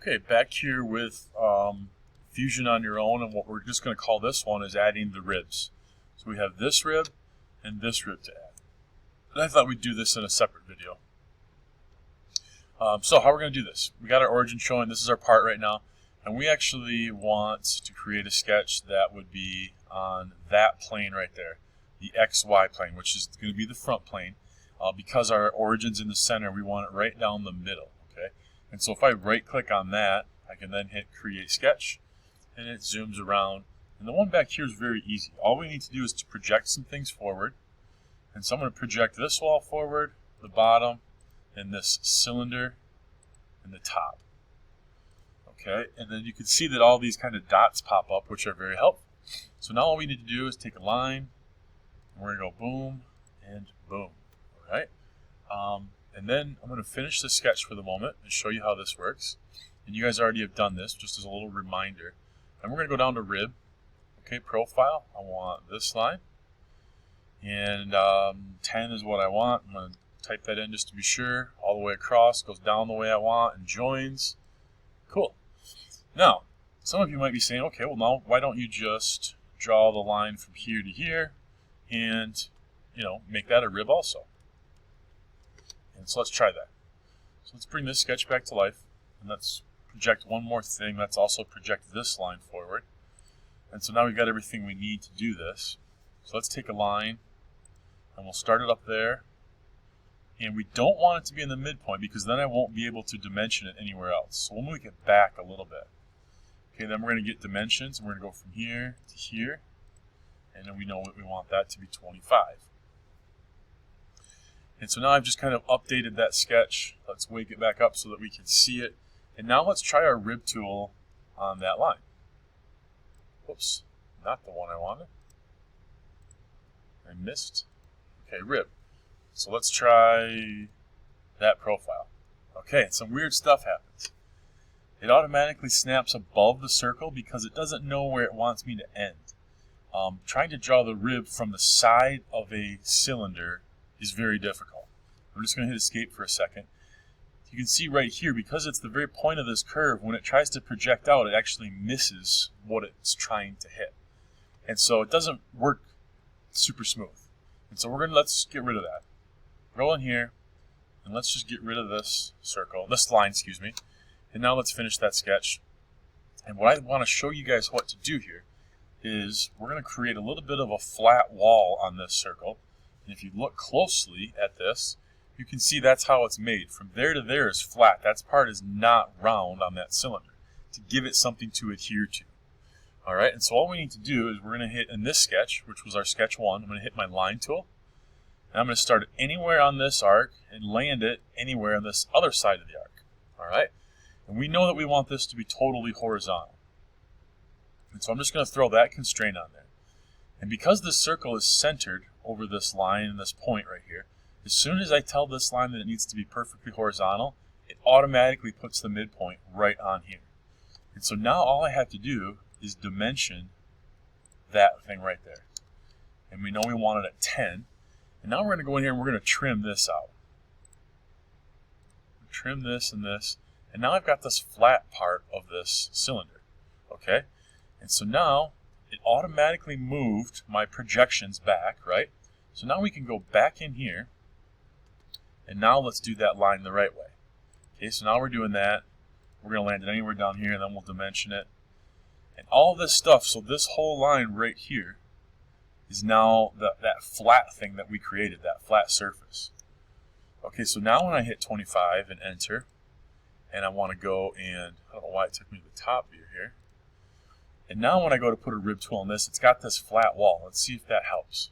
Okay, back here with Fusion on your own, and what we're just going to call this one is adding the ribs. So we have this rib and this rib to add. And I thought we'd do this in a separate video. So how we're going to do this. We got our origin showing, this is our part right now, and we actually want to create a sketch that would be on that plane right there, the XY plane, which is going to be the front plane. Because our origin's in the center, we want it right down the middle. Okay, and so if I right click on that, I can then hit create sketch, and it zooms around. And the one back here is very easy. All we need to do is to project some things forward. And so I'm going to project this wall forward, the bottom, and this cylinder, and the top. Okay, and then you can see that all these kind of dots pop up, which are very helpful. So now all we need to do is take a line, and we're going to go boom and boom. All right, and then I'm going to finish the sketch for the moment and show you how this works. And you guys already have done this, just as a little reminder. And we're going to go down to rib. Okay, profile. I want this line. And 10 is what I want. I'm going to type that in just to be sure. All the way across, goes down the way I want, and joins. Cool. Now, some of you might be saying, okay, well now why don't you just draw the line from here to here and, make that a rib also. And so let's try that. So let's bring this sketch back to life, and let's project one more thing. Let's also project this line forward. And so now we've got everything we need to do this. So let's take a line, and we'll start it up there. And we don't want it to be in the midpoint, because then I won't be able to dimension it anywhere else. So we'll move it back a little bit. Okay, then we're going to get dimensions, and we're going to go from here to here. And then we know what we want that to be 25. And so now I've just kind of updated that sketch. Let's wake it back up so that we can see it. And now let's try our rib tool on that line. Whoops, not the one I wanted. I missed. Okay, rib. So let's try that profile. Okay, and some weird stuff happens. It automatically snaps above the circle because it doesn't know where it wants me to end. Trying to draw the rib from the side of a cylinder is very difficult. I'm just going to hit escape for a second. You can see right here, because it's the very point of this curve, when it tries to project out, it actually misses what it's trying to hit. And so it doesn't work super smooth. And so let's get rid of that. Roll in here, and let's just get rid of this line, excuse me. And now let's finish that sketch. And what I want to show you guys what to do here is we're going to create a little bit of a flat wall on this circle. And if you look closely at this, you can see that's how it's made. From there to there is flat. That part is not round on that cylinder to give it something to adhere to. All right, and so all we need to do is we're going to hit in this sketch, which was our sketch 1, I'm going to hit my line tool. And I'm going to start it anywhere on this arc and land it anywhere on this other side of the arc. All right, and we know that we want this to be totally horizontal. And so I'm just going to throw that constraint on there. And because this circle is centered over this line and this point right here, as soon as I tell this line that it needs to be perfectly horizontal, it automatically puts the midpoint right on here. And so now all I have to do is dimension that thing right there. And we know we want it at 10. And now we're going to go in here and we're going to trim this out. Trim this and this. And now I've got this flat part of this cylinder. Okay? And so now it automatically moved my projections back, right? So now we can go back in here. And now let's do that line the right way. Okay, so now we're doing that. We're going to land it anywhere down here, and then we'll dimension it. And all this stuff, so this whole line right here is now that flat thing that we created, that flat surface. Okay, so now when I hit 25 and enter, and I want to go and, I don't know why it took me to the top view here. And now when I go to put a rib tool on this, it's got this flat wall. Let's see if that helps.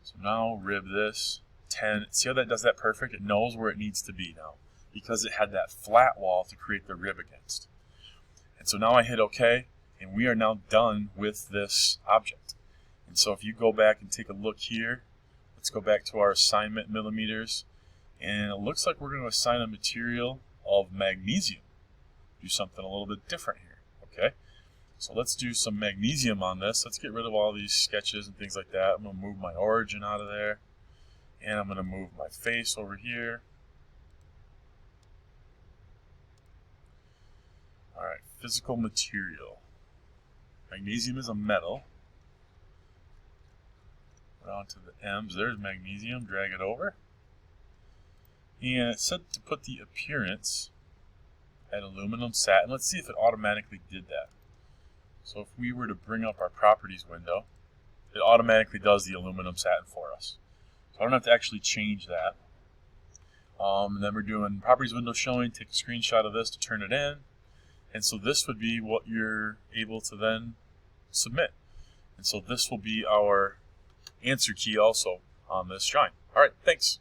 So now rib this. 10. See how that does that perfect? It knows where it needs to be now because it had that flat wall to create the rib against. And so now I hit OK, and we are now done with this object. And so if you go back and take a look here, let's go back to our assignment millimeters, and it looks like we're going to assign a material of magnesium. Do something a little bit different here. Okay, so let's do some magnesium on this. Let's get rid of all these sketches and things like that. I'm going to move my origin out of there. And I'm going to move my face over here. Physical material. Magnesium is a metal. On to the M's. There's magnesium. Drag it over. And it said to put the appearance at aluminum satin. Let's see if it automatically did that. So if we were to bring up our properties window, it automatically does the aluminum satin for us. So I don't have to actually change that. And then we're doing properties window showing. Take a screenshot of this to turn it in. And so this would be what you're able to then submit. And so this will be our answer key also on this drawing. All right, thanks.